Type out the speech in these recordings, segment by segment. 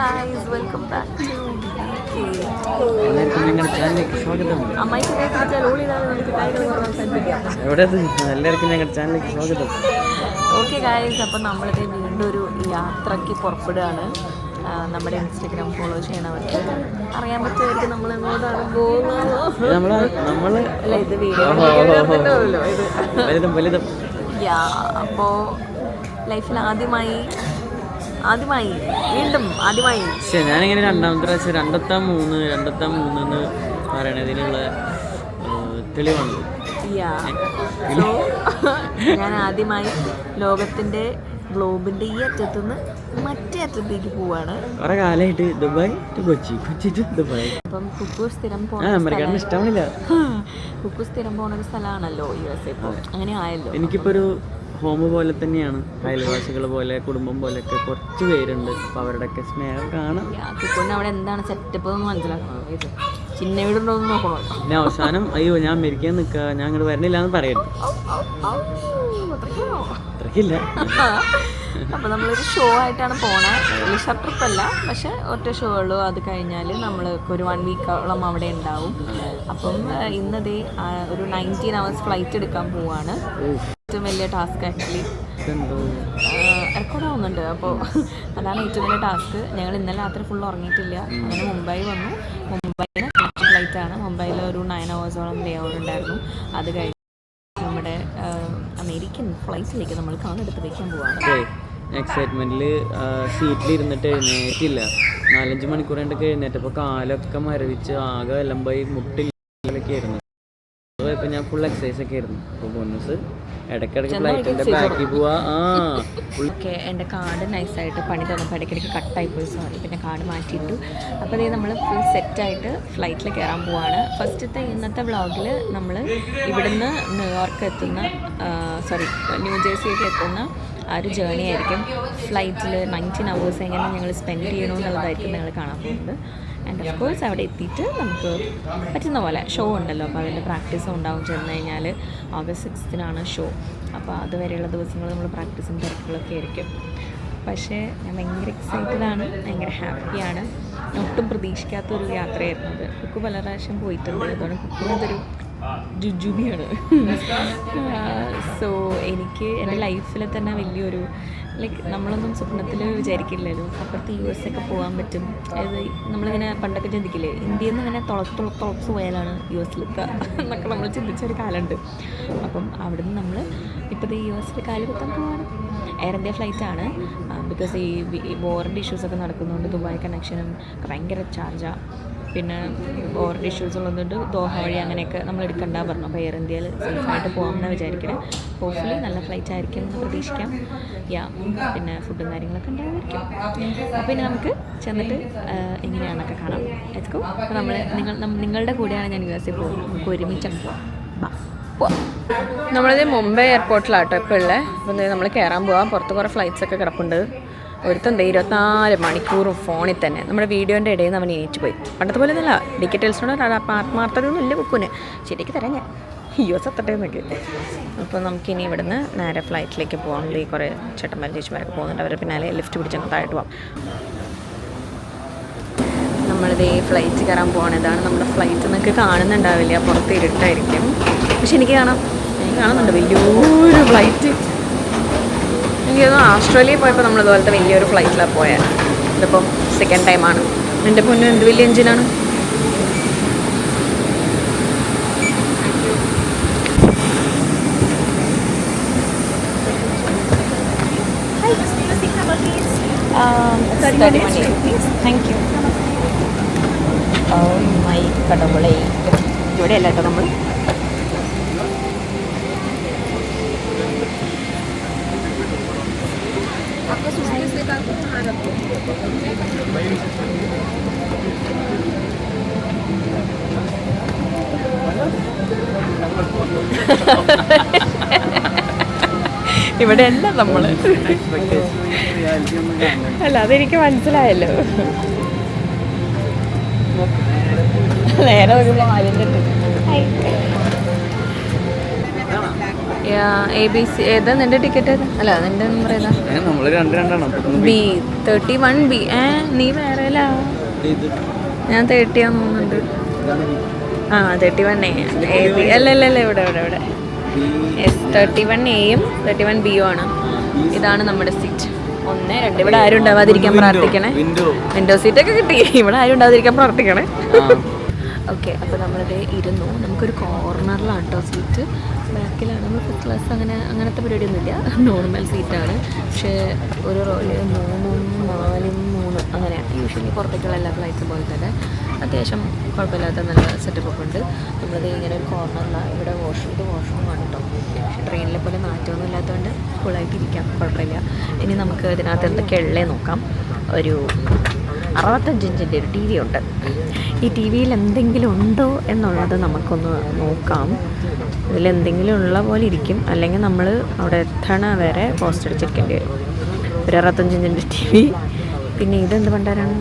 guys, welcome back to എല്ലാവർക്കും ഞങ്ങളുടെ ചാനലിലേക്ക് സ്വാഗതം. എല്ലാവർക്കും ഞങ്ങളുടെ ചാനലിലേക്ക് സ്വാഗതം. ഓക്കെ ഗായ്സ്, അപ്പം നമ്മളിത് വീണ്ടും ഒരു യാത്രയ്ക്ക് പുറപ്പെടുകയാണ്. നമ്മുടെ ഇൻസ്റ്റഗ്രാം ഫോളോ ചെയ്യണവർക്ക് അറിയാൻ പറ്റുമായിരിക്കും നമ്മൾ എങ്ങോട്ടാണ് പോകുന്നത്. അല്ല, ഇത് വീഡിയോ യാ. അപ്പോൾ ലൈഫിൽ ആദ്യമായി ഞാനിങ്ങനെ രണ്ടാമത്തെ പ്രാവശ്യം രണ്ടത്താം മൂന്ന് പറയണതിനുള്ള തെളിവാണ്. ഞാൻ ആദ്യമായി ലോകത്തിൻ്റെ ഗ്ലോബിൻ്റെ ഈ അറ്റത്തുനിന്ന് മറ്റേ അറ്റത്തേക്ക് പോവാണ്. കുറെ കാലമായിട്ട് Dubai to Kochi to Dubai. അപ്പം കുക്കു സ്ഥിരം പോകുന്ന ഒരു സ്ഥലമാണല്ലോ USA. ഇപ്പോൾ അങ്ങനെ ആയല്ലോ. എനിക്കിപ്പോൾ ഒരു ഹോം പോലെ തന്നെയാണ്. അയൽവാസികൾ പോലെ, കുടുംബം പോലെയൊക്കെ കുറച്ച് പേരുണ്ട്. അപ്പോൾ അവരുടെയൊക്കെ സ്നേഹം കാണാം. കുക്കുവിന് അവിടെ എന്താണ് സെറ്റപ്പ് എന്ന് മനസ്സിലാക്കണം. ചിന്ന വീടുണ്ടോന്ന് നോക്കണോ. പിന്നെ അവസാനം അയ്യോ ഞാൻ അമേരിക്കയിൽ നിൽക്കുക, ഞാൻ അങ്ങോട്ട് വരണില്ല എന്ന് പറയരുത്. അത്രയ്ക്കില്ല. അപ്പോൾ നമ്മളൊരു ഷോ ആയിട്ടാണ് പോണേ. ലിഷർ ട്രിപ്പല്ല, പക്ഷെ ഒറ്റ ഷോ ഉള്ളൂ. അത് കഴിഞ്ഞാൽ നമ്മൾ ഒരു 1 വീക്കോളം അവിടെ ഉണ്ടാവും. അപ്പം ഇന്നതേ ഒരു 19 hours ഫ്ലൈറ്റ് എടുക്കാൻ പോവാണ്. ഏറ്റവും വലിയ ടാസ്ക് ആക്ച്വലി റെക്കോർഡാവുന്നുണ്ട്. അപ്പോൾ അതാണ് ഏറ്റവും വലിയ ടാസ്ക്. ഞങ്ങൾ ഇന്നലെ രാത്രി ഫുൾ ഉറങ്ങിയിട്ടില്ല. അങ്ങനെ മുംബൈ വന്നു. മുംബൈയിൽ ഫ്ലൈറ്റാണ്. മുംബൈയിൽ ഒരു 9 hours ലേ ഓവർ ഉണ്ടായിരുന്നു. അത് കഴിഞ്ഞ് നമ്മുടെ അമേരിക്കൻ ഫ്ലൈറ്റിലേക്ക് നമ്മൾ കാണെടുത്ത് വയ്ക്കാൻ പോവാണ്. എക്സൈറ്റ്മെൻറ്റിൽ സീറ്റിൽ ഇരുന്നിട്ട് എഴുന്നേറ്റില്ല. 4-5 മണിക്കൂർ കണ്ടൊക്കെ എഴുന്നേറ്റപ്പോൾ കാലൊക്കെ മരവിച്ച് ആകെ എല്ലമ്പായി മുട്ടിലൊക്കെ ആയിരുന്നു. ഇപ്പം ഞാൻ ഫുൾ എക്സസൈസ് ഒക്കെ ആയിരുന്നു. അപ്പോൾ ബോണസ് ഇടയ്ക്കിടയ്ക്ക് ഫ്ലൈറ്റിൻ്റെ ബാക്കിൽ പോവാ. ഓക്കെ, എൻ്റെ കാർഡ് നൈസായിട്ട് പണി തന്നപ്പോൾ ഇടയ്ക്കിടയ്ക്ക് കട്ടായി പോയി, സോറി. പിന്നെ കാർഡ് മാറ്റിയിട്ടു. അപ്പോൾ അതേ നമ്മൾ ഫുൾ സെറ്റായിട്ട് ഫ്ലൈറ്റിൽ കയറാൻ പോവാണ്. ഫസ്റ്റത്തെ ഇന്നത്തെ വ്ളോഗിൽ നമ്മൾ ഇവിടുന്ന് ന്യൂയോർക്ക് എത്തുന്ന ന്യൂജേഴ്സിയിലേക്ക് എത്തുന്ന ആ ഒരു ജേണി ആയിരിക്കും. ഫ്ലൈറ്റിൽ 19 hours എങ്ങനെ ഞങ്ങൾ സ്പെൻഡ് ചെയ്യണമെന്നുള്ളതായിരിക്കും നിങ്ങൾ കാണാൻ പോകുന്നത്. ആൻഡ് ഓഫ് കോഴ്സ് അവിടെ എത്തിയിട്ട് നമുക്ക് പറ്റുന്ന പോലെ ഷോ ഉണ്ടല്ലോ. അപ്പോൾ അതിൻ്റെ പ്രാക്ടീസും ഉണ്ടാവും. ചെന്ന് കഴിഞ്ഞാൽ August 6th ഷോ. അപ്പോൾ അതുവരെയുള്ള ദിവസങ്ങൾ നമ്മൾ പ്രാക്ടീസും തിരക്കുകളൊക്കെ ആയിരിക്കും. പക്ഷേ ഞാൻ ഭയങ്കര എക്സൈറ്റഡാണ്, ഭയങ്കര ഹാപ്പിയാണ്. ഒട്ടും പ്രതീക്ഷിക്കാത്തൊരു യാത്രയായിരുന്നു അത്. കുക്കു പല പ്രാവശ്യം പോയിട്ടുണ്ട്. അതുകൊണ്ട് കുക്കുവിനതൊരു ജുജുബിയാണ്. സോ എനിക്ക് എൻ്റെ ലൈഫിൽ തന്നെ വലിയൊരു നമ്മളൊന്നും സ്വപ്നത്തിൽ വിചാരിക്കില്ലല്ലോ അപ്പുറത്ത് US ഒക്കെ പോകാൻ പറ്റും. അതായത് നമ്മളിങ്ങനെ പണ്ടൊക്കെ ചിന്തിക്കില്ലേ, ഇന്ത്യയിൽ നിന്ന് ഇങ്ങനെ തുളച്ച് പോയാലാണ് US എന്നൊക്കെ നമ്മൾ ചിന്തിച്ചൊരു കാലമുണ്ട്. അപ്പം അവിടെ നിന്ന് നമ്മൾ ഇപ്പോൾ US കാലുകുത്താൻ പോവാണ്. എയർ ഇന്ത്യ ഫ്ലൈറ്റാണ്. ബിക്കോസ് ഈ വാറണ്ടി ഇഷ്യൂസൊക്കെ നടക്കുന്നതുകൊണ്ട് ദുബായ് കണക്ഷനും ഭയങ്കര ചാർജാണ്. പിന്നെ വാറണ്ടി ഇഷ്യൂസ് ഉള്ളതുകൊണ്ട് ദോഹ വഴി അങ്ങനെയൊക്കെ നമ്മൾ എടുക്കണ്ട പറഞ്ഞു. അപ്പോൾ എയർ ഇന്ത്യയിൽ സേഫായിട്ട് പോകാമെന്ന് വിചാരിക്കണേ. ഹോപ്പ്ഫുള്ളി നല്ല ഫ്ലൈറ്റ് ആയിരിക്കും എന്ന് പ്രതീക്ഷിക്കാം. പിന്നെ ഫുഡും കാര്യങ്ങളൊക്കെ ഉണ്ടായിരിക്കും. അപ്പോൾ ഇനി നമുക്ക് ചെന്നിട്ട് എങ്ങനെയാണെന്നൊക്കെ കാണാം. Let's go. അപ്പോൾ നിങ്ങളുടെ കൂടെയാണ് ഞാൻ USA പോകുന്നത്. നമുക്ക് ഒരുമിച്ചങ്ങ് പോവാം. നമ്മളിത് മുംബൈ എയർപോർട്ടിലാട്ടോ ഇപ്പോൾ ഉള്ളത്. അപ്പോൾ നമ്മൾ കയറാൻ പോവാം. പുറത്ത് കുറേ ഫ്ലൈറ്റ്സൊക്കെ കിടപ്പുണ്ട്. ഒരുത്തം 24 മണിക്കൂറും ഫോണിൽ തന്നെ. നമ്മുടെ വീഡിയോൻ്റെ ഇടയിൽ നിന്ന് അവൻ എണീറ്റ് പോയി. പണ്ടത്തെ പോലെ ഒന്നുമില്ല. ഡീറ്റെയിൽസിനോട് ആത്മാർത്ഥതയൊന്നും ഇല്ല കുക്കുന്. ശരിക്ക് തരാം ഞാൻ US എത്തട്ടെ എന്നൊക്കെ. അപ്പോൾ നമുക്കിനി ഇവിടുന്ന് നേരെ ഫ്ലൈറ്റിലേക്ക് പോകാം. ഈ കുറേ ചേട്ടന്മാരും ചേച്ചിമാരൊക്കെ പോകുന്നുണ്ട്. അവരെ പിന്നാലെ ലിഫ്റ്റ് പിടിച്ചങ്ങ് താഴോട്ട് പോകാം. നമ്മളിത് ഈ ഫ്ലൈറ്റ് കയറാൻ പോകണം. ഇതാണ് നമ്മുടെ ഫ്ലൈറ്റ്. നിങ്ങൾക്ക് കാണുന്നുണ്ടാവില്ല, പുറത്ത് ഇരുട്ടായിരിക്കും. പക്ഷെ എനിക്ക് കാണുന്നുണ്ട് വലിയൊരു ഫ്ലൈറ്റ്. എനിക്ക് തോന്നുന്നു ഓസ്ട്രേലിയയിൽ പോയപ്പോൾ നമ്മളിതുപോലത്തെ വലിയൊരു ഫ്ലൈറ്റിലാണ് പോയത്. ഇതിപ്പം സെക്കൻഡ് ടൈമാണ്. എൻ്റെ പൊന്നു എന്ത് വലിയ എഞ്ചിനാണ്. Thank you. മൈ കടവുളെ ഇവിടെയല്ല കേട്ടോ നമ്മൾ. ഇവിടെ അല്ല നമ്മൾ. അല്ല, അതെനിക്ക് മനസ്സിലായല്ലോ. നേരെ വരുമ്പോൾ ABC ഏതാ നിന്റെ ടിക്കറ്റ്? അല്ല നിന്റെ നമ്പർ ഏതാ? നമ്മൾ രണ്ടാണ് B31B. നീ വേറെ ഞാൻ 30 ആന്ന് തോന്നുന്നുണ്ട്. 31A. അല്ല ഇവിടെ S31Aയും 31Bയും ആണ്. ഇതാണ് നമ്മുടെ സീറ്റ്. 1, 2. ഇവിടെ ആരും ഉണ്ടാവാതിരിക്കാൻ പ്രാർത്ഥിക്കണേ. വിൻഡോ സീറ്റൊക്കെ കിട്ടി. ഇവിടെ ആരും ഉണ്ടാവാതിരിക്കാൻ പ്രാർത്ഥിക്കണേ. ഓക്കെ, അപ്പോൾ നമ്മളിത് ഇരുന്നു. നമുക്കൊരു കോർണറിലാണ് കേട്ടോ സീറ്റ്. ബാക്കിലാണ്. നമ്മൾ ഫസ്റ്റ് ക്ലാസ് അങ്ങനത്തെ പരിപാടിയൊന്നുമില്ല, നോർമൽ സീറ്റാണ്. പക്ഷേ ഒരു റോയിൽ 3, 4, 3 അങ്ങനെ യൂഷ്വലി പുറത്തേക്കുള്ള എല്ലാ ഫ്ലൈറ്റ്സും പോലെ തന്നെ അത്യാവശ്യം കുഴപ്പമില്ലാത്ത നല്ല സെറ്റപ്പൊക്കെ ഉണ്ട്. നമ്മളത് ഇങ്ങനെ ഒരു കോർണറിലാണ്. ഇവിടെ വാഷ്റൂമാണ് കേട്ടോ. പക്ഷേ ട്രെയിനിലെ പോലെ മാറ്റമൊന്നും ഇല്ലാത്തതുകൊണ്ട് ഫുള്ളായിട്ട് ഇരിക്കാം, കുഴപ്പമില്ല. ഇനി നമുക്ക് ഇതിനകത്ത് എന്തൊക്കെ ഉള്ളേ നോക്കാം. ഒരു 65 ഇഞ്ചിൻ്റെ ഒരു TV ഉണ്ട്. ഈ TV-യിൽ എന്തെങ്കിലും ഉണ്ടോ എന്നുള്ളത് നമുക്കൊന്ന് നോക്കാം. ഇതിലെന്തെങ്കിലും ഉള്ള പോലെ ഇരിക്കും, അല്ലെങ്കിൽ നമ്മൾ അവിടെ എത്തണ വരെ പോസ്റ്റ് അടിച്ചിരിക്കേണ്ടി വരും. ഒരു 65 ഇഞ്ചിൻ്റെ TV. പിന്നെ ഇതെന്ത് പണ്ടാരാണ്?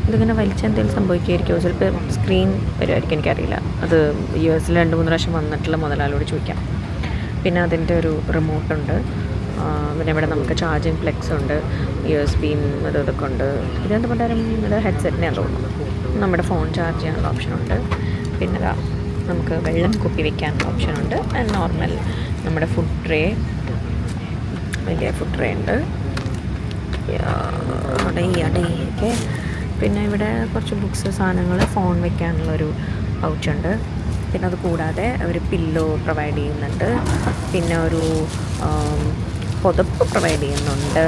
ഇതിങ്ങനെ വലിച്ച എന്തെങ്കിലും സംഭവിക്കുമായിരിക്കുമോ? ചിലപ്പോൾ സ്ക്രീൻ വരുമായിരിക്കും, എനിക്കറിയില്ല. അത് US 2-3 പ്രാവശ്യം വന്നിട്ടുള്ള മുതലാളിയോട് ചോദിക്കാം. പിന്നെ അതിൻ്റെ ഒരു റിമോട്ടുണ്ട്. പിന്നെ ഇവിടെ നമുക്ക് ചാർജിങ് ഫ്ലെക്സ് ഉണ്ട്, USB-യും ഇതൊക്കെ ഉണ്ട്. ഇതെന്ത് പണ്ടാരം? ഇത് ഹെഡ്സെറ്റിനെ തോന്നുന്നു. നമ്മുടെ ഫോൺ ചാർജ് ചെയ്യാനുള്ള ഓപ്ഷനുണ്ട്. പിന്നെ നമുക്ക് വെള്ളം കുപ്പി വയ്ക്കാനുള്ള ഓപ്ഷനുണ്ട്. നോർമൽ നമ്മുടെ ഫുഡ് ട്രേ, വലിയ ഫുഡ് ട്രേ ഉണ്ട്. ഓക്കെ, പിന്നെ ഇവിടെ കുറച്ച് ബുക്സ്, സാധനങ്ങൾ, ഫോൺ വയ്ക്കാനുള്ളൊരു പൗച്ചുണ്ട്. പിന്നെ അത് കൂടാതെ ഒരു പില്ലോ പ്രൊവൈഡ് ചെയ്യുന്നുണ്ട്. പിന്നെ ഒരു പുതപ്പ് പ്രൊവൈഡ് ചെയ്യുന്നുണ്ട്.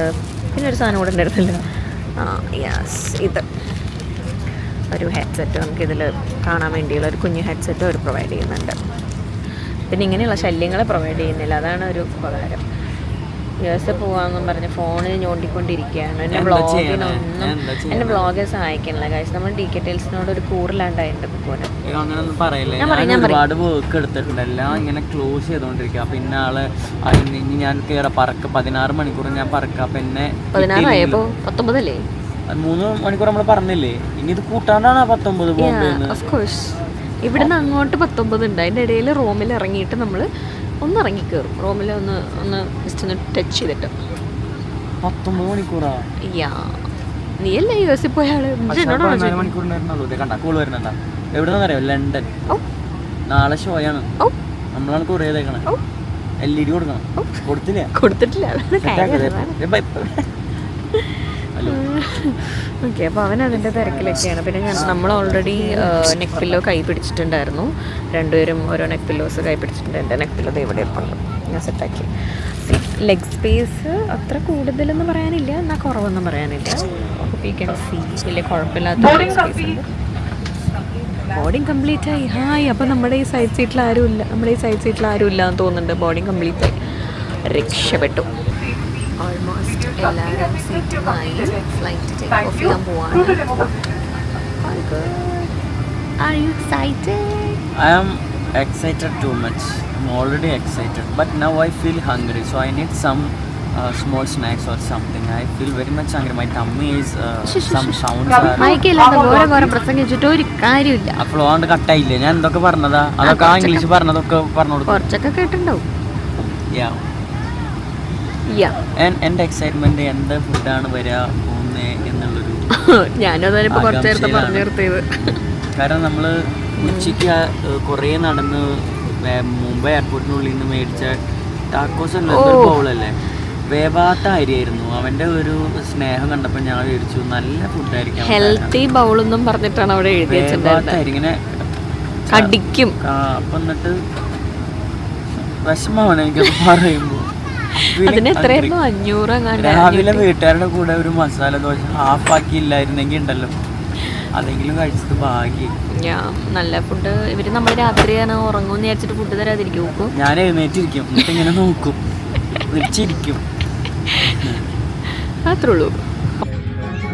പിന്നെ ഒരു സാധനം കൂടെ ഉണ്ടായിരുന്നില്ല. ഇത് ഒരു ഹെഡ്സെറ്റ് നമുക്കിതിൽ കാണാൻ വേണ്ടിയുള്ള ഒരു കുഞ്ഞു ഹെഡ്സെറ്റ് അവർ പ്രൊവൈഡ് ചെയ്യുന്നുണ്ട്. പിന്നെ ഇങ്ങനെയുള്ള ശല്യങ്ങളെ പ്രൊവൈഡ് ചെയ്യുന്നില്ല, അതാണ് ഒരു ഉപകാരം. US പോകാമെന്നും പറഞ്ഞ് ഫോണിൽ ഞോണ്ടിക്കൊണ്ടിരിക്കുകയാണ്. എൻ്റെ വ്ളോഗ് സഹായിക്കണില്ല കാര്യം. നമ്മൾ DKTLസിനോട് ഒരു കൂറിലാണ്ടായിട്ടുണ്ട് പോലെ. അങ്ങനൊന്നും പറയില്ല. ഞാൻ ഒരുപാട് വർക്ക് എടുത്തിട്ടുണ്ട്, എല്ലാം ഇങ്ങനെ ക്ലോസ് ചെയ്തുകൊണ്ടിരിക്കുക. പിന്നെ ഇനി ഞാൻ പറക്ക 16 മണിക്കൂർ ഞാൻ പറക്കാം. പിന്നെ 16 19 3 മണിക്കൂർ നമ്മൾ പറഞ്ഞില്ലേ, ഇനി ഇത് കൂട്ടാണ്ടാണ് 19 പോകുന്നത്. ഇവിടുന്ന് അങ്ങോട്ട് 19 ഉണ്ട്. അതിൻ്റെ ഇടയിൽ റൂമിൽ ഇറങ്ങിയിട്ട് നമ്മൾ ഒന്ന് ഇറങ്ങി കയറും. റൂമിൽ ഒന്ന് ജസ്റ്റ് ഒന്ന് ടച്ച് ചെയ്തിട്ട് 19 മണിക്കൂറാ? നീയല്ലേ US പോയാള്? മണിക്കൂർ വരുന്നുണ്ടാ. എവിടെന്നറിയോ? ലണ്ടൻ. നാളെ ഷോയാണ്. നമ്മളാണ് കൊറിയ ചെയ്തേക്കണേ. LED കൊടുക്കണം. കൊടുത്തിട്ടില്ല. ഓക്കെ, അപ്പോൾ അവൻ അതിൻ്റെ തിരക്കിലൊക്കെയാണ്. പിന്നെ നമ്മൾ ഓൾറെഡി നെക്ക് പില്ലോ കൈ പിടിച്ചിട്ടുണ്ടായിരുന്നു. രണ്ടുപേരും ഓരോ നെക്ക് പില്ലോസ് കൈ പിടിച്ചിട്ടുണ്ട്. എൻ്റെ നെക്ക് പില്ലോ ഇവിടെ ഇരിപ്പുണ്ട്, ഞാൻ സെറ്റാക്കി. ലെഗ് സ്പേസ് അത്ര കൂടുതലെന്ന് പറയാനില്ല, എന്നാൽ കുറവൊന്നും പറയാനില്ല. വലിയ കുഴപ്പമില്ലാത്ത ബോർഡിങ് കംപ്ലീറ്റ് ആയി. ഹായ്, അപ്പോൾ നമ്മുടെ ഈ സൈഡ് സീറ്റിൽ ആരുമില്ല എന്ന് തോന്നുന്നുണ്ട്. ബോർഡിങ് കംപ്ലീറ്റ് ആയി, രക്ഷപ്പെട്ടു. ഓൾമോസ്റ്റ് എല്ലാവരും സീറ്റുമായി ഫ്ലൈറ്റ് ടേക്ക് ഓഫ് ചെയ്യാൻ പോവാണ്. Are you excited? I am excited too much. I'm already excited, but now I feel hungry, so I need some small snacks or something. I feel very much hungry. My tummy is some sounds are. വേറെ പ്രസംഗിച്ചിട്ട് ഒരു കാര്യമില്ല. അപ്പോൾ അതുകൊണ്ട് കട്ടായില്ലേ? ഞാൻ എന്തൊക്കെ പറഞ്ഞതാ അതൊക്കെ English പറഞ്ഞതൊക്കെ പറഞ്ഞു കൊടുക്കും. കുറച്ചൊക്കെ കേട്ടിട്ടുണ്ടാവും. എൻ്റെ എക്സൈറ്റ്മെന്റ് എന്ത് ഫുഡാണ് വരിക പോകുന്നേ എന്നുള്ളൊരു ഞാനതിപ്പോ കുറച്ചു നേരത്തെ പറഞ്ഞു നിർത്തിയത്. കാരണം നമ്മൾ ഉച്ചയ്ക്ക് കുറേ നടന്ന് മുംബൈ എയർപോർട്ടിനുള്ളിൽ നിന്ന് മേടിച്ച ടാക്കോസ് ഉള്ള ബൗളല്ലേ, വേവാത്ത അരിയായിരുന്നു. അവന്റെ ഒരു സ്നേഹം കണ്ടപ്പോൾ ഞാൻ വിചാരിച്ചു നല്ല ഫുഡായിരിക്കും. ഹെൽത്തി ബൗളൊന്നും പറഞ്ഞിട്ടാണ് അവിടെ എഴുതി വെച്ചിട്ടുണ്ടായിരുന്നത്. ഇങ്ങനെ കടിക്കും. അപ്പം എന്നിട്ട് വിഷമമാണ് എനിക്കത് പറയുമ്പോൾ. രാവിലെ വീട്ടുകാരുടെ കൂടെ ഒരു മസാല ദോശ ഹാഫാക്കി ഇല്ലായിരുന്നെങ്കിൽ ഉണ്ടല്ലോ, അതെങ്കിലും കഴിച്ചത് ഭാഗ്യം. നല്ല ഫുഡ്. ഇവര് നമ്മൾ രാത്രി ഉറങ്ങുമെന്ന് വിചാരിച്ചിട്ട് ഫുഡ് തരാതിരിക്കും. ഞാൻ എഴുന്നേറ്റിരിക്കും, എന്നിട്ട് ഇങ്ങനെ നോക്കും, വിളിച്ചിരിക്കും. അത്രേ ഉള്ളൂ.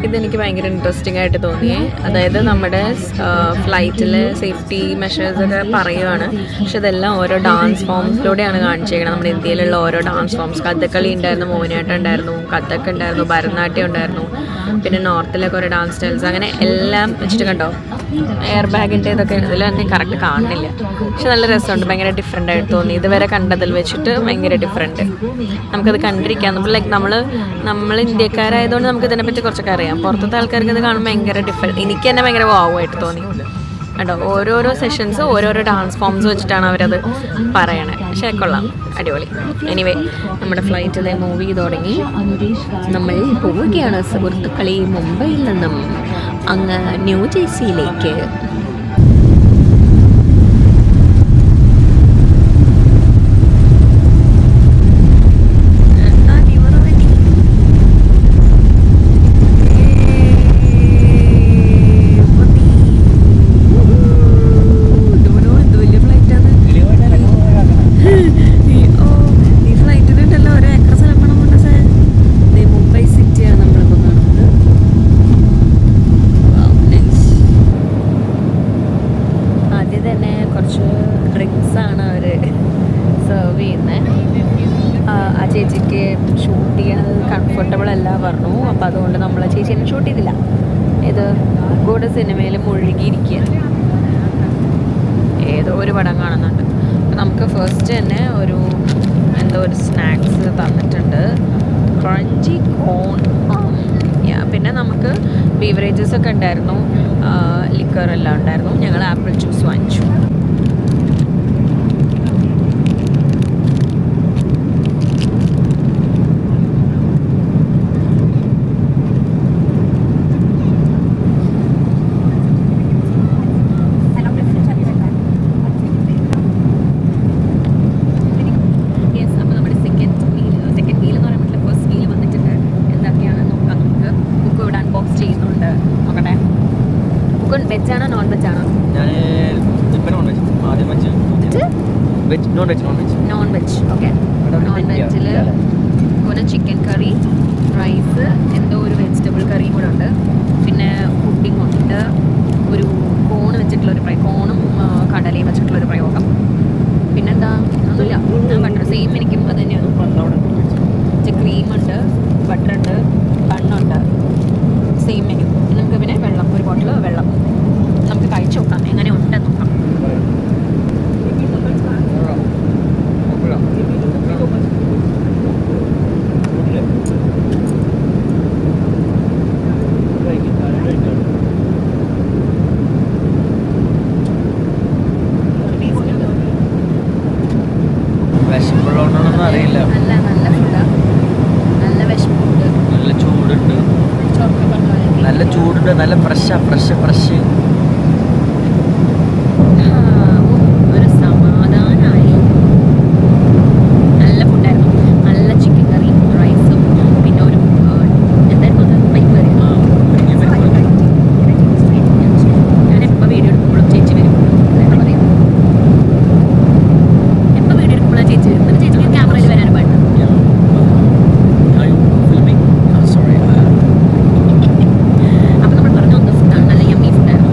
ഇതെനിക്ക് ഭയങ്കര ഇൻട്രസ്റ്റിംഗ് ആയിട്ട് തോന്നിയേ. അതായത് നമ്മുടെ ഫ്ലൈറ്റിലെ സേഫ്റ്റി മെഷേഴ്സൊക്കെ പറയുവാണ്, പക്ഷെ ഇതെല്ലാം ഓരോ ഡാൻസ് ഫോംസിലൂടെയാണ് കാണിച്ചേക്കുന്നത്. നമ്മുടെ ഇന്ത്യയിലുള്ള ഓരോ ഡാൻസ് ഫോംസ്, കഥകളി ഉണ്ടായിരുന്നു, മോഹിനിയാട്ടം ഉണ്ടായിരുന്നു, കഥക് ഉണ്ടായിരുന്നു, ഭരതനാട്യം ഉണ്ടായിരുന്നു, പിന്നെ നോർത്തിലൊക്കെ ഓരോ ഡാൻസ് സ്റ്റൈൽസ്, അങ്ങനെ എല്ലാം വെച്ചിട്ട് കണ്ടോ എയർ ബാഗിൻ്റെ ഇതൊക്കെ ഇതിൽ തന്നെ കറക്റ്റ് കാണുന്നില്ല. പക്ഷെ നല്ല രസമുണ്ട്, ഭയങ്കര ഡിഫറെൻ്റ് ആയിട്ട് തോന്നി. ഇതുവരെ കണ്ടതിൽ വെച്ചിട്ട് ഭയങ്കര ഡിഫറെൻറ്റ്. നമുക്കത് കണ്ടിരിക്കാം. നമ്മൾ ലൈക്ക് നമ്മൾ ഇന്ത്യക്കാരായതുകൊണ്ട് നമുക്ക് ഇതിനെപ്പറ്റി കുറച്ചൊക്കെ അറിയാം. പുറത്തത്തെ ആൾക്കാർക്ക് ഇത് കാണുമ്പോൾ ഭയങ്കര ഡിഫറെൻറ്റ്, എനിക്ക് തന്നെ ഭയങ്കര വാവായിട്ട് തോന്നി കേട്ടോ. ഓരോരോ സെഷൻസ് ഓരോരോ ഡാൻസ് ഫോംസ് വെച്ചിട്ടാണ് അവരത് പറയണേ. പക്ഷേ കൊള്ളാം, അടിപൊളി. എനിവേ നമ്മുടെ ഫ്ലൈറ്റിലെ മൂവി തുടങ്ങി. നമ്മൾ പോവുകയാണ് സുഹൃത്തുക്കളെ മുംബൈയിൽ നിന്നും അങ്ങ് ന്യൂ ജേഴ്സിയിലേക്ക്. ചേച്ചിക്ക് ഷൂട്ട് ചെയ്യണത് കംഫർട്ടബിൾ അല്ല പറഞ്ഞു. അപ്പോൾ അതുകൊണ്ട് നമ്മൾ ചേച്ചി എന്നെ ഷൂട്ട് ചെയ്തില്ല. ഇത് കൂടെ സിനിമയിൽ മുഴുകിയിരിക്കുക, ഏതോ ഒരു പടം കാണുന്നുണ്ട്. അപ്പോൾ നമുക്ക് ഫസ്റ്റ് തന്നെ എന്തോ ഒരു സ്നാക്സ് തന്നിട്ടുണ്ട്, ക്രഞ്ചി കോൺ. പിന്നെ നമുക്ക് ബീവറേജസ് ഒക്കെ ഉണ്ടായിരുന്നു, ലിക്കർ എല്ലാം ഉണ്ടായിരുന്നു. ഞങ്ങൾ ആപ്പിൾ ജ്യൂസ് വാങ്ങിച്ചു. വെജാണോ നോൺ വെജാണോ? Non veg. ഓക്കെ, നോൺ വെജിൽ പിന്നെ ചിക്കൻ കറി, റൈസ്, എന്തോ ഒരു വെജിറ്റബിൾ കറിയും കൂടെ ഉണ്ട്. പിന്നെ പുഡിംഗ് ഉണ്ട്, ഒരു കോൺ വെച്ചിട്ടുള്ളൊരു ഫ്രൈ, കോണും കടലയും വെച്ചിട്ടുള്ളൊരു പ്രയോഗം. പിന്നെന്താ, ഒന്നുമില്ല, ഞാൻ ബട്ടർ സെയിം എനിക്കും അത് തന്നെയാണ്. ക്രീമുണ്ട്, ബട്ടറുണ്ട്, ബണ്ണുണ്ട്, സെയിം മെനു. നമുക്ക് പിന്നെ വെള്ളം, ഒരു ബോട്ടിൽ വെള്ളം. നമുക്ക് കഴിച്ചു നോക്കാം എങ്ങനെ ഉണ്ടെന്ന് നോക്കാം. വിശപ്പുള്ളതുകൊണ്ടൊന്നും അറിയില്ല. നല്ല ഫുഡാണ്, നല്ല വിശപ്പുണ്ട്, നല്ല ചൂടുണ്ട്, നല്ല ചൂടുണ്ട്, നല്ല ഫ്രഷ്. ഒരു സമാധാനമായി. നല്ല ഫുഡായിരുന്നു, നല്ല ചിക്കൻ കറി, റൈസും, പിന്നെ ഒരു എന്തായിരുന്നു ബൈക്ക് കറി. ഞാൻ എപ്പോൾ വീഡിയോ എടുക്കുമ്പോഴും ചേച്ചി വരും, എന്താ പറയുക, എപ്പോൾ വീഡിയോ എടുക്കുമ്പോഴും ചേച്ചി വരും. പിന്നെ ചേച്ചിക്ക് ക്യാമറയിൽ വരാനും പാടില്ല. അപ്പോൾ നമ്മൾ പറഞ്ഞ ഒന്ന് ഫുഡാണ്, നല്ല യമ്മി ഫുഡായിരുന്നു.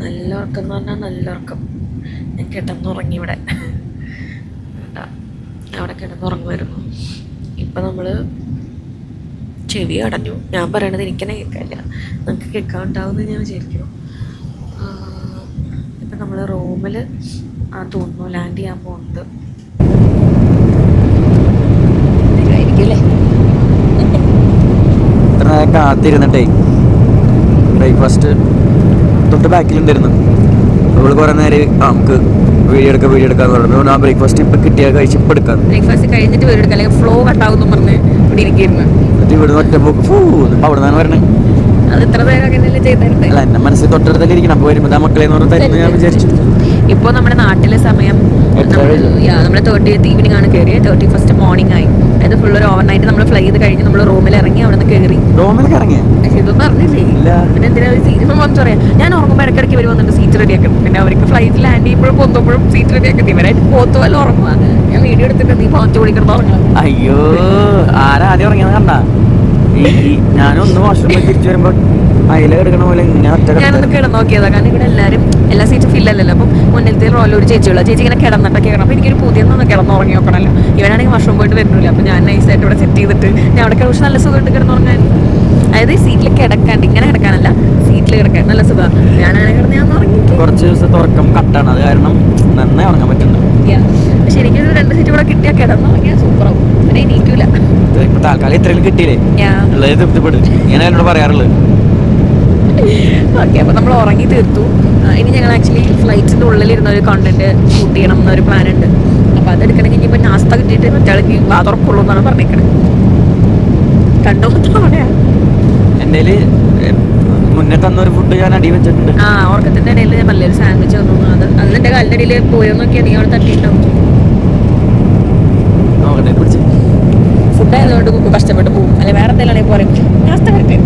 നല്ല ഉറക്കം എന്ന് പറഞ്ഞാൽ നല്ല ഉറക്കം. ഞാൻ കിടന്നുറങ്ങി ഇവിടെ, അവിടെ കിടന്നുറങ്ങുമായിരുന്നു. ഇപ്പം നമ്മൾ ചെവി അടഞ്ഞു. ഞാൻ പറയണത് എനിക്കെന്നെ കേൾക്കാനില്ല, നമുക്ക് കേൾക്കാണ്ടാവുമെന്ന് ഞാൻ വിചാരിക്കുന്നു. ഇപ്പം നമ്മൾ റൂമിൽ തോന്നുന്നു ലാൻഡ് ചെയ്യാൻ പോകുന്നത്. ഇത്ര നേരം കാത്തിരുന്നിട്ടേ ബ്രേക്ക്ഫാസ്റ്റ് തൊട്ട് ബാക്കിലുണ്ടായിരുന്നു. അവള് കുറേ നേരം നമുക്ക് വീഡിയോ എടുക്കാന്ന് പറഞ്ഞു. ആ ബ്രേക്ക്ഫാസ്റ്റ് ഇപ്പം കിട്ടിയാൽ കഴിച്ച് ഇപ്പം എടുക്കാം. ബ്രേക്ക്ഫാസ്റ്റ് കഴിഞ്ഞിട്ട് വീഡിയോ എടുക്കാം, അല്ലെങ്കിൽ ഫ്ലോ കട്ടാവും പറഞ്ഞ് ഇവിടെ ഇരിക്കുന്നു. എന്നിട്ട് ഇവിടുന്ന് ഒറ്റ അവിടെ നിന്നാണ് വരണേ. അത് ഇത്ര നേരം അങ്ങനെയല്ലേ ചെയ്തിട്ടുണ്ട്. അല്ല, എൻ്റെ മനസ്സിൽ തൊട്ടടുത്തല്ലേ ഇരിക്കണം. അപ്പോൾ വരുമ്പോൾ മക്കളെ തരുന്നത് ഞാൻ വിചാരിച്ചു. ഇപ്പോൾ നമ്മുടെ നാട്ടിലെ സമയം നമ്മൾ 30th ഈവനിങ് ആണ് കയറിയത്. 31st മോർണിംഗ് ആയി. അതായത് ഫുൾ ഒരു ഓവർ നൈറ്റ് നമ്മൾ ഫ്ലൈ ചെയ്ത് കഴിഞ്ഞ് നമ്മൾ റൂമിൽ ഇറങ്ങി. അവിടെ നിന്ന് കയറി റൂമിലൊക്കെ ഇറങ്ങിയ ഇതൊന്നും അറിഞ്ഞില്ലേ? പിന്നെ എന്തിനാ സീറ്റ് വന്നിട്ട് പറയാം. ഞാൻ ഉറങ്ങുമ്പോൾ ഇടയ്ക്കിടയ്ക്ക് ഇവർ വന്നിട്ട് സീറ്റ് റെഡിയാക്കും. പിന്നെ അവർക്ക് ഫ്ലൈറ്റ് ലാൻഡ് ചെയ്യുമ്പോഴും പൊന്തുമ്പോഴും സീറ്റ് റെഡിയാക്കും. ഇവരായിട്ട് പോത്ത് വല്ല ഉറങ്ങുക. ഞാൻ വീഡിയോ എടുത്തിട്ട് നീ പോത്ത് വിളിക്കണം ഉറങ്ങാം. അയ്യോ, ആരാ ആദ്യം ഉറങ്ങിയത് കണ്ട? ഞാനൊന്ന് വാഷ്റൂമിൽ തിരിച്ചു വരുമ്പോൾ അതിൽ കിടക്കണ പോലെ ഞാനൊന്ന് കിടന്നു നോക്കിയതാ. കാരണം ഇവിടെ എല്ലാവരും എല്ലാ സീറ്റും ഫില്ലല്ലല്ലോ. അപ്പം മുന്നിലത്തെ റോയിൽ ഒരു ചേച്ചിയുള്ള ചേച്ചി ഇങ്ങനെ കിടന്നിട്ടൊക്കെ കിടണം. അപ്പോൾ എനിക്കൊരു പുതിയൊന്ന് കിടന്ന് ഉറങ്ങി നോക്കണമല്ലോ. ഇവനാണെങ്കിൽ വാഷ്റൂം പോയിട്ട് വരുന്നില്ല. അപ്പോൾ ഞാൻ നൈസായിട്ട് ഇവിടെ സെറ്റ് ചെയ്തിട്ട് ഞാൻ അവിടെ കിടച്ച് നല്ല സുഖമായിട്ട് കിടന്നുറങ്ങാൻ. അതായത് സീറ്റിൽ കിടക്കാണ്ട് ഇങ്ങനെ കിടക്കാനല്ല, സീറ്റിൽ കിടക്കാൻ നല്ല സുഖമാണ്. ഞാനാണ് കിടന്ന് ഞാൻ ഉറങ്ങി. കുറച്ച് ദിവസത്തെ ഉറക്കം കട്ടാണ്, അത് കാരണം നന്നായി ഉറങ്ങാൻ പറ്റുന്നുണ്ട്. പക്ഷെ എനിക്കൊരു 2 സീറ്റ് കൂടെ കിട്ടിയാൽ കിടന്നുറങ്ങിയാൽ സൂപ്പറാവും. പിന്നെ എണീറ്റില്ല. ഇപ്പൊ താൽക്കാലം ഇത്രയും കിട്ടിയില്ലേ ഉള്ളത് തൃപ്തിപ്പെടും. ഞാൻ എന്നോട് പറയാറുള്ളത്. ഓക്കെ, അപ്പോൾ നമ്മൾ ഉറങ്ങി തീർത്തു. ഇനി ഞങ്ങൾ ആക്ച്വലി ഫ്ലൈറ്റിൻ്റെ ഉള്ളിലിരുന്ന ഒരു കണ്ടന്റ് ഷൂട്ട് ചെയ്യണം എന്നൊരു പ്ലാൻ ഉണ്ട്. അപ്പോൾ അതെടുക്കണമെങ്കിൽ ഇനിയിപ്പോൾ നാസ്ത കിട്ടിയിട്ട് മറ്റാൾക്ക് വാതുറക്കുള്ളൂ എന്നാണ് പറഞ്ഞേക്കണത്. കണ്ടോ തവണയാണ് എൻ്റെ മുന്നേ തന്നൊരു ഫുഡ് ഞാൻ അടി വെച്ചിട്ടുണ്ട്. ഉറക്കത്തിൻ്റെ ഇടയിൽ ഞാൻ നല്ലൊരു സാൻഡ്വിച്ച് വന്നു. അതിൻ്റെ കാലിൻ്റെ ഇടയിൽ പോയോന്നൊക്കെ നീ അവിടെ തട്ടിയിട്ടുണ്ടാവും. നോക്കട്ടെ, പിടിച്ച് ഫുഡ് ആയതുകൊണ്ട് കുക്ക് കഷ്ടപ്പെട്ട് പോകും. അല്ലെ വേറെ എന്തെങ്കിലും പറയും നാസ്ത കഴിക്കാൻ.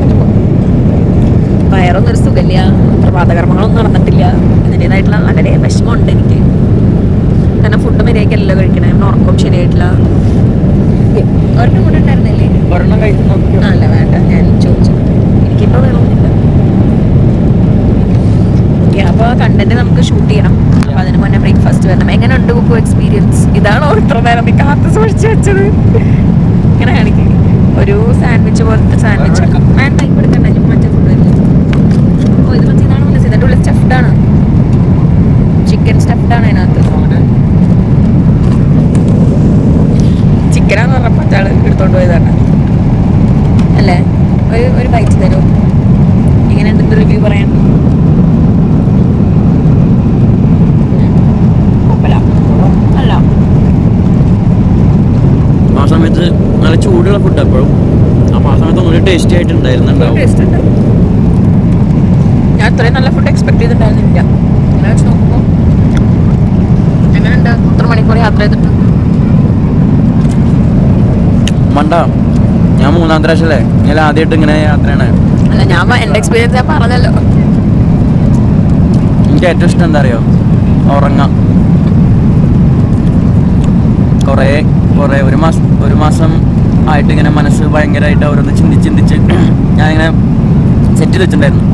വയറൊന്നും ഒരു സുഖമില്ല, പ്രഭാതകർമ്മങ്ങളൊന്നും നടന്നിട്ടില്ല. അതിൻ്റെതായിട്ടുള്ള വളരെ വിഷമമുണ്ട് എനിക്ക്. കാരണം ഫുഡ് മര്യാദയ്ക്കല്ലോ കഴിക്കണേ. ഉറക്കം ശരിയായിട്ടില്ല. ഒരെണ്ണം കൂടെ ഉണ്ടായിരുന്നില്ലേ? ഒരെണ്ണം കഴിക്കുന്നു. അല്ല വേണ്ട, ഞാൻ ചോദിച്ചു. എനിക്കിപ്പോൾ വേണമെന്നില്ല. ഓക്കെ, അപ്പോൾ കണ്ടന്റ് നമുക്ക് ഷൂട്ട് ചെയ്യണം. അപ്പോൾ അതിന് മുന്നേ ബ്രേക്ക്ഫാസ്റ്റ് വരണം. എങ്ങനെയുണ്ട് കുക്കു എക്സ്പീരിയൻസ്? ഇതാണോ ഇത്ര നേരം നീ കാത്ത് സൂക്ഷിച്ച് വെച്ചത്? ഇങ്ങനെ കാണിക്കും. ഒരു സാൻഡ്വിച്ച് പോലത്തെ സാൻഡ്വിച്ച് വേണ്ട, ഇവിടെ കണ്ട മറ്റേ ഫുഡ് വരില്ല. ഓ, ഇത് മറ്റേ ഇതാണ് മനസ്സിൽ. ഇതിൻ്റെ ഉള്ളിൽ സ്റ്റഫ്ഡാണ്, ചിക്കൻ സ്റ്റഫ്ഡാണ് അതിനകത്ത്. ചിക്കനാന്ന് പറഞ്ഞപ്പോൾ മറ്റാൾ എടുത്തോണ്ട് പോയതാണ് അല്ലേ? ഒരു ബൈറ്റ് തരുമോ? ഇങ്ങനെ എന്തെങ്കിലും റിവ്യൂ പറയാൻ? അല്ല, ആ സമയത്ത് നല്ല ചൂടുള്ള ഫുഡ് എപ്പോഴും. അപ്പോൾ ആ സമയത്ത് ഒന്നുകൂടി ടേസ്റ്റി ആയിട്ടുണ്ടായിരുന്നുണ്ടാവും. ടേസ്റ്റ് ഉണ്ട്. ഞാൻ അത്രയും നല്ല ഫുഡ് എക്സ്പെക്ട് ചെയ്തിട്ടുണ്ടായിരുന്നില്ല. അങ്ങനെ വെച്ച് നോക്കുമ്പോൾ എങ്ങനെയുണ്ട്? എത്ര മണിക്കൂർ യാത്ര ചെയ്തിട്ട്? മണ്ട, ഞാൻ 3-ാമത്തെ പ്രാവശ്യമല്ലേ ഞാൻ ആദ്യമായിട്ട് ഇങ്ങനെ യാത്രയാണ്. അല്ല, ഞാൻ എൻ്റെ എക്സ്പീരിയൻസ് ഞാൻ പറഞ്ഞല്ലോ. എനിക്ക് ഏറ്റവും ഇഷ്ടം എന്താ അറിയോ? ഉറങ്ങാം. കുറേ ഒരു മാസം ആയിട്ട് ഇങ്ങനെ മനസ്സ് ഭയങ്കരമായിട്ട് ഓരോന്ന് ചിന്തിച്ച് ഞാനിങ്ങനെ സെറ്റ് ചെയ്ത് വെച്ചിട്ടുണ്ടായിരുന്നു.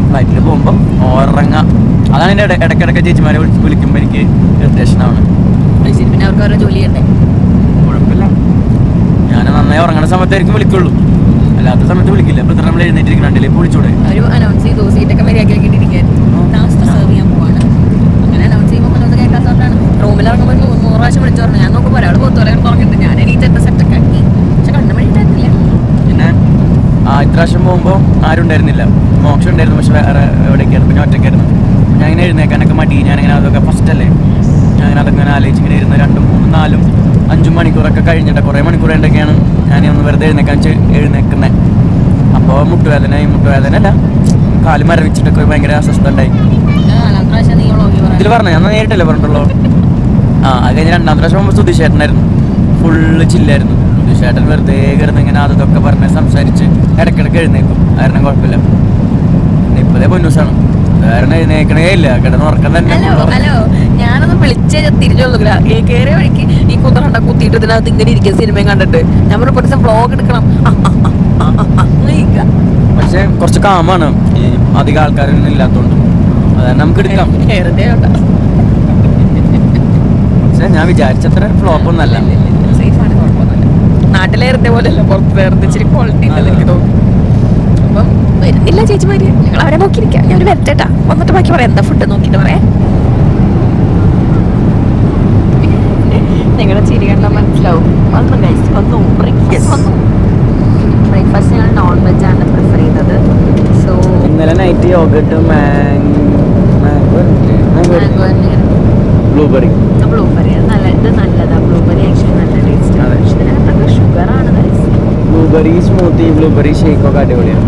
ഫ്ലൈറ്റിൽ പോകുമ്പോൾ ഉറങ്ങാം. അതാണ് എൻ്റെ ഇടയ്ക്കിടയ്ക്ക് ചേച്ചിമാരെ വിളിക്കുമ്പോൾ എനിക്ക് ഇറിറ്റേഷനാണ്. പിന്നെ അവർക്ക് ഓരോ ജോലി ചെയ്യണ്ടേ? കുഴപ്പമില്ല, ഞാൻ നന്നായി ഉറങ്ങണ സമയത്തായിരിക്കും വിളിക്കുള്ളൂ, അല്ലാത്ത സമയത്ത് വിളിക്കില്ല. അപ്പോൾ നമ്മൾ എഴുന്നേറ്റിരിക്കണ്ടല്ലേ, ഇപ്പോൾ വിളിച്ചൂടെ? ഒരു അനൗൺസ് ചെയ്തു സീറ്റൊക്കെ മര്യാദയാക്കിയിട്ടിരിക്കാൻ. നാസ്ത സെർവ് ചെയ്യാൻ പോവാണ്. അങ്ങനെ അനൗൺസ് ചെയ്യുമ്പോൾ കൊണ്ടത് കേൾക്കാത്തതുകൊണ്ടാണ്. റൂമിലിറങ്ങുമ്പോൾ 100 പ്രാവശ്യം വിളിച്ചു പറഞ്ഞു. ഞാൻ നോക്കുമ്പോൾ ഒരാൾ പോത്തോലെ തുറങ്ങിട്ട് ഞാൻ എണീറ്റ് സെറ്റൊക്കെ ആക്കി. പക്ഷെ കണ്ണു മണിയിട്ടായിരുന്നില്ല. പിന്നെ ഇത്രാവശ്യം പോകുമ്പോൾ ആരും ഉണ്ടായിരുന്നില്ല. മോക്ഷം ഉണ്ടായിരുന്നു, പക്ഷെ വേറെ എവിടേക്കായിരുന്നു. പിന്നെ ഒറ്റയ്ക്കായിരുന്നു. ഞാൻ ഇങ്ങനെ എഴുന്നേക്കാനൊക്കെ മടി. ഞാനിങ്ങനെ അതൊക്കെ ഫസ്റ്റല്ലേ, ഞാനിങ്ങനെ അതൊക്കെ ഇങ്ങനെ ആലോചിച്ച് ഇങ്ങനെ ഇരുന്ന് 2, 3, 4, 5 മണിക്കൂറൊക്കെ കഴിഞ്ഞിട്ട് കുറേ മണിക്കൂർ ഉണ്ടൊക്കെയാണ് ഞാൻ ഒന്ന് വെറുതെ എഴുന്നേക്കുന്നത്. അപ്പോൾ മുട്ടുവേദന അല്ല, കാല് മരവിച്ചിട്ടൊക്കെ ഭയങ്കര അസ്വസ്ഥ ഉണ്ടായി. ഇതിൽ പറഞ്ഞു, ഞാൻ നേരിട്ടല്ലേ പറഞ്ഞിട്ടുള്ളൂ. അത് കഴിഞ്ഞ് 2-ാമത്തെ പ്രാവശ്യം പോകുമ്പോൾ സുധീഷേട്ടനായിരുന്നു. ഫുള്ള് ചില്ലായിരുന്നു. സുധീഷേട്ടൻ വെറുതെ കിടന്ന് ഇങ്ങനെ അതൊക്കെ പറഞ്ഞ് സംസാരിച്ച് ഇടയ്ക്കിടയ്ക്ക് എഴുന്നേക്കും. കാരണം കുഴപ്പമില്ല. പിന്നെ ഇപ്പോഴേ പൊന്നൂസാണ്, കാരണം എഴുന്നേക്കണേ ഇല്ല, കിടന്ന് ഉറക്കം തന്നെ. ഹലോ, ഞാനൊന്ന് വിളിച്ചേ തിരിഞ്ഞോളൂ. കയറിയ വഴിക്ക് ഈ കുന്തറണ്ട കുത്തിയിട്ട് ഇതിനകത്ത് ഇങ്ങനെ ഇരിക്കുക സിനിമയും കണ്ടിട്ട്. ഞാൻ പറഞ്ഞ കുറച്ച് വ്ളോഗ് എടുക്കണം. പക്ഷെ കുറച്ച് കാമാണ്, അധികം ആൾക്കാരൊന്നും ഇല്ലാത്തതുകൊണ്ട്. അതാണ് നമുക്ക് എടുക്കാം. വെറുതെ കേട്ടോ. പക്ഷെ ഞാൻ വിചാരിച്ചത്ര ഫ്ലോപ്പ് ഒന്നല്ല. സേഫാണ്, കുഴപ്പമൊന്നുമില്ല. നാട്ടിലെ വെറുതെ പോലെയല്ല, പുറത്ത് വേറെ ഇച്ചിരി ക്വാളിറ്റി ഉണ്ടെന്ന് എനിക്ക് തോന്നുന്നു. അപ്പം വരുന്നില്ല ചേച്ചിമാര്, നിങ്ങൾ അവരെ നോക്കിയിരിക്കാം. ഞാൻ ഒരു വരട്ടേട്ടാ, വന്നിട്ട് ബാക്കി പറയാം. എന്താ ഫുഡ് നോക്കിയിട്ട് പറയാം. നിങ്ങളുടെ ചിരി കണ്ടാൽ മനസ്സിലാവും. വന്നു ഗൈസ്, വന്നു. ബ്രേക്ക്ഫാസ്റ്റ് ഞങ്ങൾ നോൺ വെജ് ആണ് പ്രിഫർ ചെയ്തത്. സോ ഇന്നലെ നൈറ്റ് യോഗട്ട് ബ്ലൂബെറി നല്ല, ഇത് നല്ലതാണ്. ബ്ലൂബെറി ആക്ച്വലി നല്ല ടേസ്റ്റ് ആണ്. പക്ഷെ ഇതിനകത്തൊക്കെ ഷുഗറാണ് guys. Blueberry smoothie, blueberry shake ഒക്കെ അടിപൊളിയാണ്.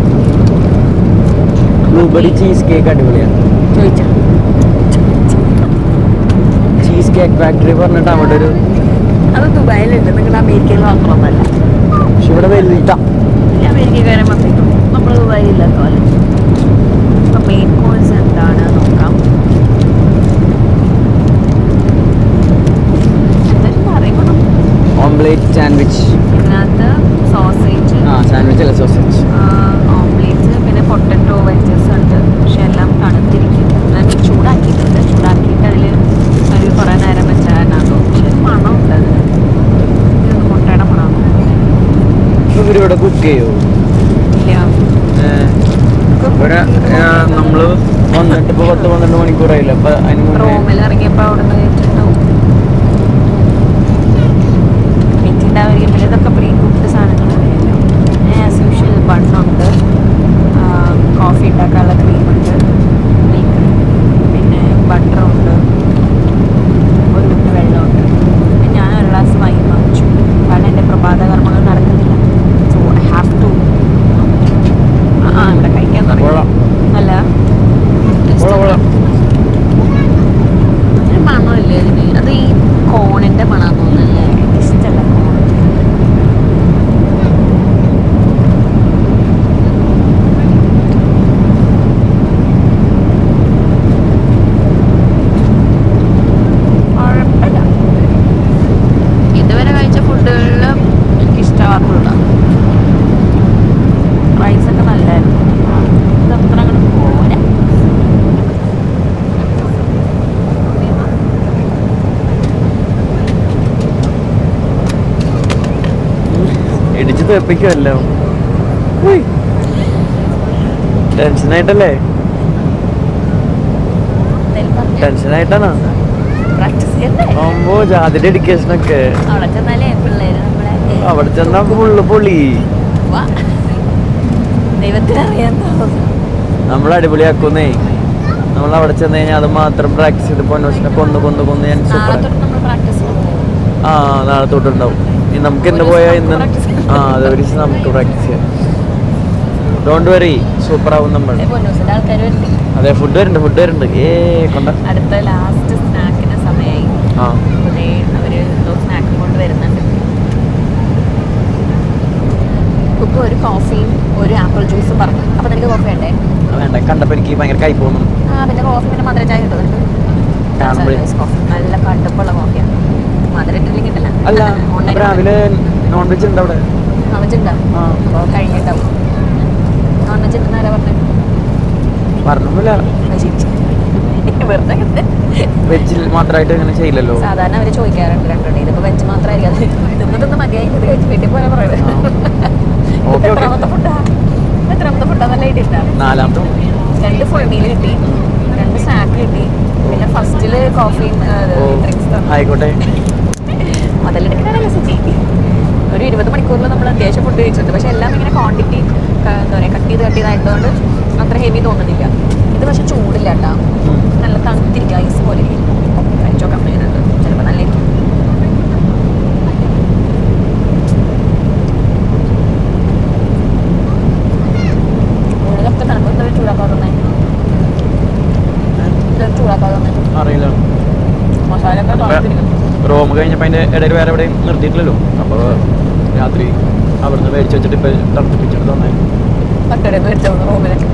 ബ്ലൂബെറി ചീസ് കേക്ക് അടിപൊളിയാണ്. ചോദിച്ചാ ചീസ് കേക്ക് ഫാക്ടറി പറഞ്ഞിട്ട് അവിടെ ഒരു, അത് ദുബായിലുണ്ട്, നിങ്ങളുടെ അമേരിക്കയിൽ മാത്രമൊന്നല്ല. പക്ഷെ ഇവിടെ വലുതാ. അമേരിക്കക്കാരൻ വന്നിട്ടും നമ്മൾ ദുബായിലില്ലാത്ത പോലെ. അപ്പം മെയിൻ കോഴ്സ് എന്താണ് നോക്കാം. എന്തായാലും അറിയണം. Omelette sandwich. ഇതിനകത്ത് സോസേജ്, സാൻഡ്വിച്ച് അല്ല സോസേജ്, ഓംലേറ്റ്, പിന്നെ പൊട്ടറ്റോ വെജസ് ഉണ്ട്. പക്ഷെ എല്ലാം തണുത്തിരിക്കും. ചൂടാക്കിയിട്ടുണ്ട്. ചൂടാക്കിയിട്ട് അതിൽ ഒരു കുറേ നേരം വെച്ചാൽ പക്ഷെ മണമുണ്ട് അതിന്. ഇത് മുട്ടയുടെ മണമാണ്. ഇവരിവിടെ കുക്ക് ചെയ്യോ? ഇല്ല, ഇവിടെ നമ്മള് വന്നിട്ട് ഇപ്പൊ 10-12 മണിക്കൂറായില്ല. അപ്പൊ അതിന് മുന്നേ റൂമിൽ ഇറങ്ങിയപ്പോൾ അവിടെ നിന്ന് കഴിച്ചിട്ടുണ്ടാവും. കഴിച്ചിട്ടുണ്ടാവുകയും പിന്നെ ഇതൊക്കെ പ്രീ കുക്ക്ഡ് സാധനങ്ങളാണല്ലോ. ആസ് യൂഷ്വൽ ബണ്ണുണ്ട്, കോഫി ഉണ്ടാക്കാനുള്ള ക്രീമുണ്ട്, മിൽക്ക്, പിന്നെ ബട്ടറുണ്ട്, ഒരു കുപ്പി വെള്ളമുണ്ട്. പിന്നെ ഞാൻ ഒരു ഗ്ലാസ് വൈൻ വാങ്ങിച്ചു. കാരണം എൻ്റെ പ്രഭാത കർമ്മങ്ങൾ നടക്കുന്നില്ല. So I have to. ഇവിടെ കഴിക്കാൻ തുടങ്ങി. അല്ല ഒരു മണമില്ലേ അതിന്? അത് ഈ കോണിൻ്റെ മണം തോന്നുന്നല്ലേ? ഇഷ്ടമല്ല കോൺ. കുഴപ്പമില്ല. ഇതുവരെ കഴിച്ച ഫുഡുകളിൽ എനിക്കിഷ്ടമായിട്ടുള്ളതാണ്. റൈസൊക്കെ നല്ലതായിരുന്നു. ഇതത്ര അങ്ങോട്ട് പോരാ. ഇടിച്ച് തെപ്പിക്കുമല്ലോ. ടെൻഷനായിട്ടല്ലേ? ടെൻഷനായിട്ടാണോ? പ്രാക്ടീസ് ചെയ്യണ്ടേ? ആവുമ്പോ ജാതി ഡെഡിക്കേഷനൊക്കെ. അവിടെ ചെന്നാലേ പിള്ളേര് നമ്മളെ അവിടെ ചെന്നാ ഫുള്ള് പൊളി. ദൈവത്തിനറിയാം. നമ്മൾ അടിപൊളിയാക്കുന്നേ. നമ്മൾ അവിടെ ചെന്ന് കഴിഞ്ഞാൽ അത് മാത്രം പ്രാക്ടീസ് ചെയ്ത് പൊന്നോസിനെ കൊന്ന് ഞാൻ സൂപ്പർ. നാളെ തൊട്ടുണ്ടാവും. നമുക്ക് ഇന്ന് പോയാൽ ഇന്ന് അതെ ഒരു ദിവസം നമുക്ക് പ്രാക്ടീസ് ചെയ്യാം. ഡോണ്ട് വെറി, സൂപ്പർ ആവും നമ്മൾ. അതെ ഫുഡ് വരുന്നുണ്ട്. കൊണ്ട അടുത്ത ലാസ്റ്റ് സ്നാക്കിന് സമയമായി. അവര് സ്നാക്ക് കൊണ്ട് വരുന്നുണ്ട്. ഇപ്പൊ ഒരു കോഫിയും ഒരു ആപ്പിൾ ജ്യൂസും പറഞ്ഞു. അപ്പൊ നിനക്ക് കോഫി വേണ്ടേ? വേണ്ട, കണ്ടപ്പോ എനിക്ക് ഭയങ്കര കയ്പ് തോന്നുന്നു. പിന്നെ കോഫി പിന്നെ മധുര ചായ ഉണ്ടോ നിനക്ക്? കോഫി നല്ല കടുപ്പുള്ള കോഫിയാണ്. മധുര ഇട്ടില്ലെങ്കിണ്ടല്ല. അല്ല രാവിലെ നോൺ വെജ് ഉണ്ട് അവിടെ. നോൺ വെജ് ഉണ്ടോ? അപ്പോൾ കഴിഞ്ഞിട്ടാവും. നോൺ വെജ് ഉണ്ടെന്ന് ആരാ പറഞ്ഞില്ല. വെറുതെ വെജിൽ മാത്രമായിട്ട് ഇങ്ങനെ ചെയ്യില്ലല്ലോ. സാധാരണ അവര് ചോദിക്കാറുണ്ട് രണ്ടുണ്ട്. ഇതിപ്പോ വെജ് മാത്രമായിരിക്കും. തിന്നതൊന്നും മതിയായി ഇത് കഴിച്ച് വീട്ടിൽ പോലെ പറയുന്നത്. എത്രാമത്തെ ഫുഡാന്നല്ല ഇട്ടില്ല. 4ാമത്തെ 2 ഫുൾ മീൽ കിട്ടി, 2 സ്നാക്ക് കിട്ടി, പിന്നെ ഫസ്റ്റില് കോഫിയും ഡ്രിങ്ക്സ്. ആയിക്കോട്ടെ. അതെല്ലാം സുചി. ഒരു 20 മണിക്കൂറിൽ നമ്മൾ അത്യാവശ്യം ഫുഡ് കഴിച്ചിട്ടുണ്ട്. പക്ഷെ എല്ലാം ഇങ്ങനെ ക്വാണ്ടിറ്റി എന്താ പറയുക കട്ട് ചെയ്തായതുകൊണ്ട് അത്ര ഹെവി തോന്നുന്നില്ല. ഇത് പക്ഷെ ചൂടില്ല കേട്ടോ, നല്ല തണുത്തിരിക്കുക, ഐസ് പോലെ കഴിച്ചോക്കാൻ പറ്റുന്നുണ്ട്. ചിലപ്പോൾ നല്ലായിരിക്കും. അറിയില്ല. മസാല റോം കഴിഞ്ഞപ്പോൾ അതിൻ്റെ ഇടയിൽ വേറെ എവിടെയും നിർത്തിയിട്ടില്ലല്ലോ. അപ്പോൾ രാത്രി അവിടുന്ന് മേടിച്ച് വെച്ചിട്ട് ഇപ്പോൾ തണുപ്പിച്ചിട്ട് തന്നെ റൂമിലൊക്കെ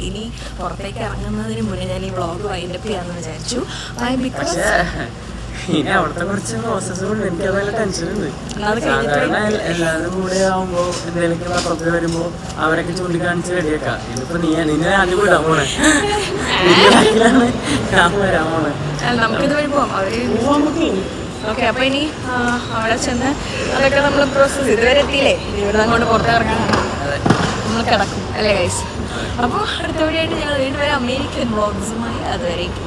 ഇനി പുറത്തേക്ക് ഇറങ്ങുന്നതിന് മുന്നേ ഞാൻ ഈ വ്ളോഗ് വൈൻഡപ്പ് ചെയ്യാമെന്ന് വിചാരിച്ചു. ബിക്കോസ് ഇനി അവിടുത്തെ കുറച്ച് പ്രോസസ്സുകളുണ്ട്, എനിക്ക് നല്ല ടെൻഷനുണ്ട്. സാധാരണ എല്ലാവരും കൂടെ ആവുമ്പോൾ എന്തെങ്കിലും പുറത്ത് വരുമ്പോൾ അവരൊക്കെ ചൂണ്ടിക്കാണിച്ച് റെഡിയാക്കാം. ഇതിപ്പോ നിന്നെ ആദ്യം വിടാൻ പോണേ, ഞാൻ വരാൻ പോണേ. നമുക്കിത് വഴി പോവാം. ഓക്കെ, അപ്പോൾ ഇനി അവിടെ ചെന്ന് അതൊക്കെ നമ്മൾ പ്രോസസ്സ് ഇതുവരെ എത്തിയില്ലേ, ഇവിടെ അങ്ങോട്ട് പുറത്തിറങ്ങാനാണ് നമ്മൾ കിടക്കും അല്ലേ ഗൈസ്. അപ്പോൾ അടുത്ത വഴിയായിട്ട് ഞങ്ങൾ വീണ്ടും വരെ അമേരിക്കൻ വ്ളോഗ്സുമായി അതുവരേക്കും